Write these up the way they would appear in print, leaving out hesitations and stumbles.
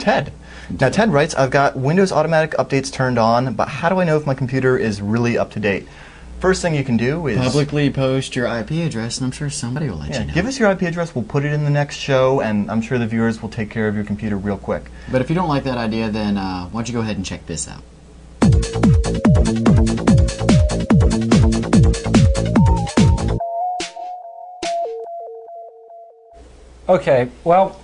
Ted. Now Ted writes, I've got Windows automatic updates turned on, but how do I know if my computer is really up to date? First thing you can do is publicly post your IP address, and I'm sure somebody will let you know. Give us your IP address, we'll put it in the next show, and I'm sure the viewers will take care of your computer real quick. But if you don't like that idea, then why don't you go ahead and check this out. Okay, well,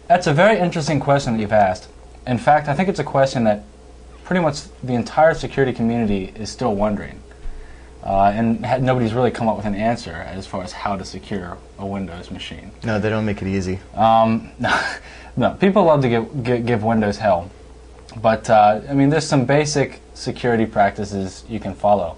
that's a very interesting question that you've asked. In fact, I think it's a question that pretty much the entire security community is still wondering. And nobody's really come up with an answer as far as how to secure a Windows machine. No, they don't make it easy. No, people love to give Windows hell. But, I mean, there's some basic security practices you can follow.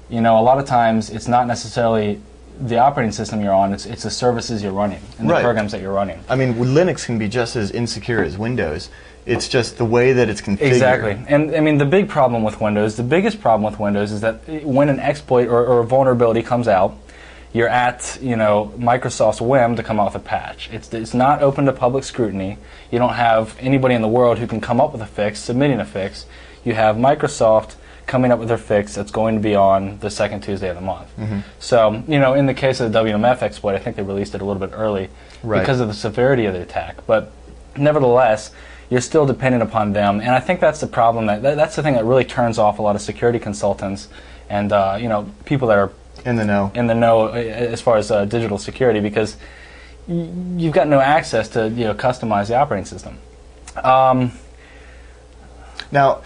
You know, a lot of times it's not necessarily the operating system you're on, it's the services you're running and the programs that you're running. I mean, Linux can be just as insecure as Windows. It's just the way that it's configured. Exactly. And I mean, the big problem with Windows, the biggest problem with Windows is that when an exploit or a vulnerability comes out, you're at, you know, Microsoft's whim to come out with a patch. It's not open to public scrutiny. You don't have anybody in the world who can come up with a fix, submitting a fix. You have Microsoft coming up with their fix that's going to be on the second Tuesday of the month. So, you know, in the case of the WMF exploit, I think they released it a little bit early because of the severity of the attack. But nevertheless, you're still dependent upon them, and I think that's the problem. That's the thing that really turns off a lot of security consultants and you know, people that are in the know as far as digital security, because you've got no access to, you know, customize the operating system. Now,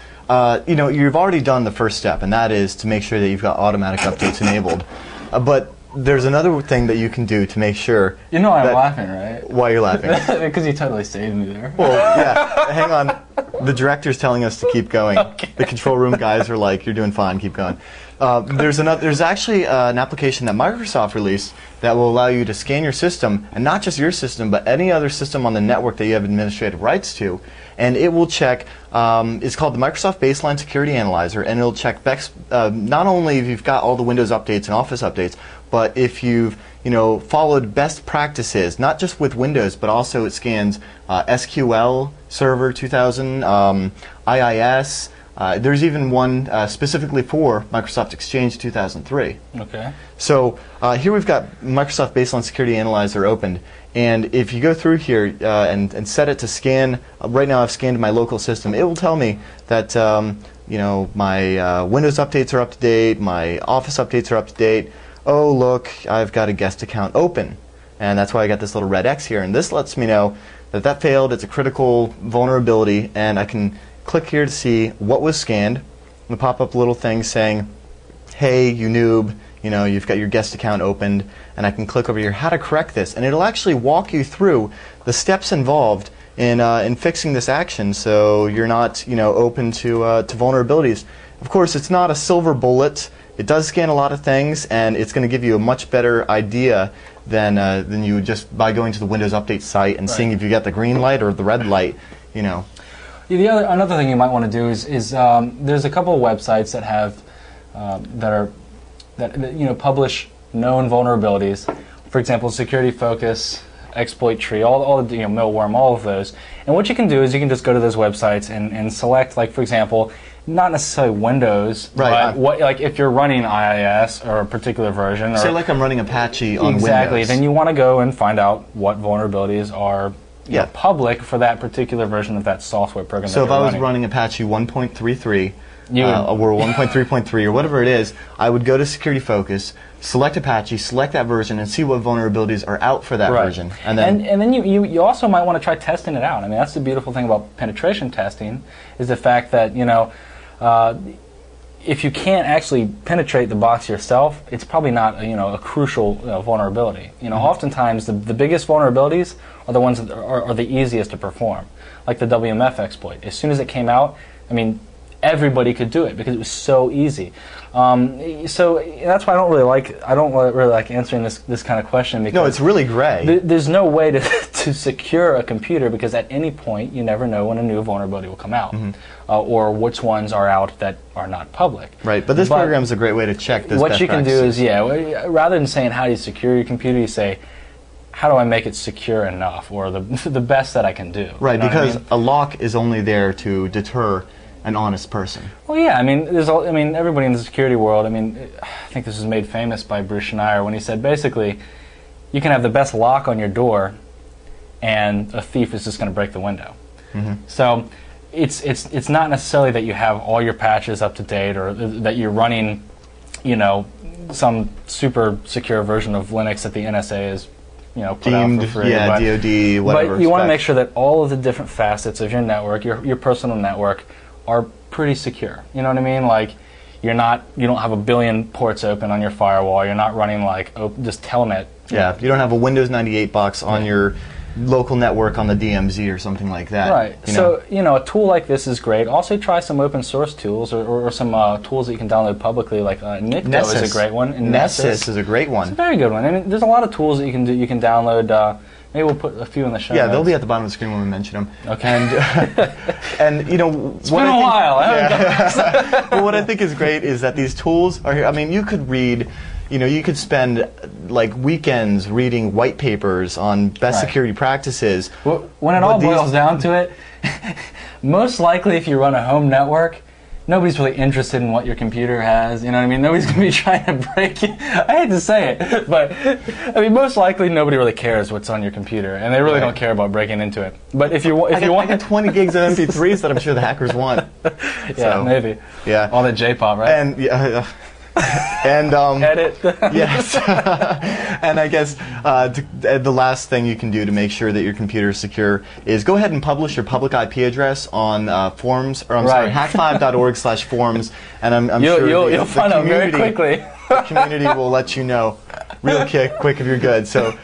you know, you've already done the first step, and that is to make sure that you've got automatic updates enabled. But there's another thing that you can do to make sure. You know I'm laughing, right? Why you're laughing? Because you totally saved me there. Well, yeah. Hang on. The director's telling us to keep going. Okay. The control room guys are like, "You're doing fine. Keep going." There's actually an application that Microsoft released that will allow you to scan your system, and not just your system, but any other system on the network that you have administrative rights to, and it will check. It's called the Microsoft Baseline Security Analyzer, and it'll check not only if you've got all the Windows updates and Office updates, but if you've, you know, followed best practices, not just with Windows, but also it scans SQL Server 2000, IIS. There's even one specifically for Microsoft Exchange 2003. Okay. So here we've got Microsoft Baseline Security Analyzer opened, and if you go through here and set it to scan, right now I've scanned my local system, it will tell me that you know, my Windows updates are up to date, my Office updates are up to date. Oh look, I've got a guest account open, and that's why I got this little red X here, and this lets me know that that failed, it's a critical vulnerability, and I can click here to see what was scanned. It'll pop up a little thing saying, hey, you noob, you know, you've got your guest account opened, and I can click over here, how to correct this, and it'll actually walk you through the steps involved in fixing this action, so you're not, you know, open to vulnerabilities. Of course, it's not a silver bullet. It does scan a lot of things, and it's going to give you a much better idea than you would just by going to the Windows Update site and seeing if you got the green light or the red light, you know. Another thing you might want to do is there's a couple of websites that have that you know, publish known vulnerabilities. For example, Security Focus, Exploit Tree, all the, you know, Milworm, all of those. And what you can do is you can just go to those websites and select, like, for example, not necessarily Windows, but what, like, if you're running IIS or a particular version. Say like I'm running Apache on Windows. Exactly. Then you want to go and find out what vulnerabilities are public for that particular version of that software program. So if I was running Apache 1.33 or 1.3.3 or whatever it is, I would go to Security Focus, select Apache, select that version, and see what vulnerabilities are out for that version. And then you also might want to try testing it out. I mean, that's the beautiful thing about penetration testing, is the fact that, you know, if you can't actually penetrate the box yourself, it's probably not a crucial vulnerability. Oftentimes the biggest vulnerabilities are the ones that are the easiest to perform, like the WMF exploit. As soon as it came out, I mean, everybody could do it because it was so easy. So that's why I don't really like answering this kind of question, because no, it's really gray. There's no way to secure a computer, because at any point you never know when a new vulnerability will come out, or which ones are out that are not public. Right, but this program is a great way to check this. What you can do is, rather than saying how do you secure your computer, you say, how do I make it secure enough, or the the best that I can do? Right, You know what I because mean? a lock is only there to deter an honest person. Well, yeah, I mean, I mean, everybody in the security world. I mean, I think this was made famous by Bruce Schneier when he said basically, you can have the best lock on your door, and a thief is just going to break the window. So, it's not necessarily that you have all your patches up to date, or that you're running, you know, some super secure version of Linux that the NSA is, you know, put Deemed, out for free. yeah, but, DoD, whatever. But you want to spec. make sure that all of the different facets of your network, your personal network, are pretty secure. You know what I mean? Like, you don't have a billion ports open on your firewall. You're not running like just Telnet. Yeah, you don't have a Windows 98 box on your local network on the DMZ or something like that. Right. You know? So, you know, a tool like this is great. Also, try some open source tools or some tools that you can download publicly, like Nikto Nessus is a great one. And Nessus is a great It's a one. very good one. I mean, there's a lot of tools that you can do. You can download. Maybe we'll put a few in the show Yeah, notes. they'll be at the bottom of the screen when we mention them. Okay. And you know, It's been a while. I haven't done But what I think is great is that these tools are here. I mean, you could read, you know, you could spend like weekends reading white papers on best Right. security practices. When it But all these- boils down to it, most likely if you run a home network, nobody's really interested in what your computer has. You know what I mean? Nobody's going to be trying to break it. I hate to say it, but I mean, most likely nobody really cares what's on your computer, and they really Right. don't care about breaking into it. But if you I want, got 20 gigs of MP3s that I'm sure the hackers want. yeah, So, maybe. Yeah. All that J-pop, right? And yeah, and Edit. yes, and I guess the last thing you can do to make sure that your computer is secure is go ahead and publish your public IP address on forums, or I'm sorry, Right. hack5.org/forums, and I'm sure You'll the find out very community- quickly. the community will let you know real quick if you're good. So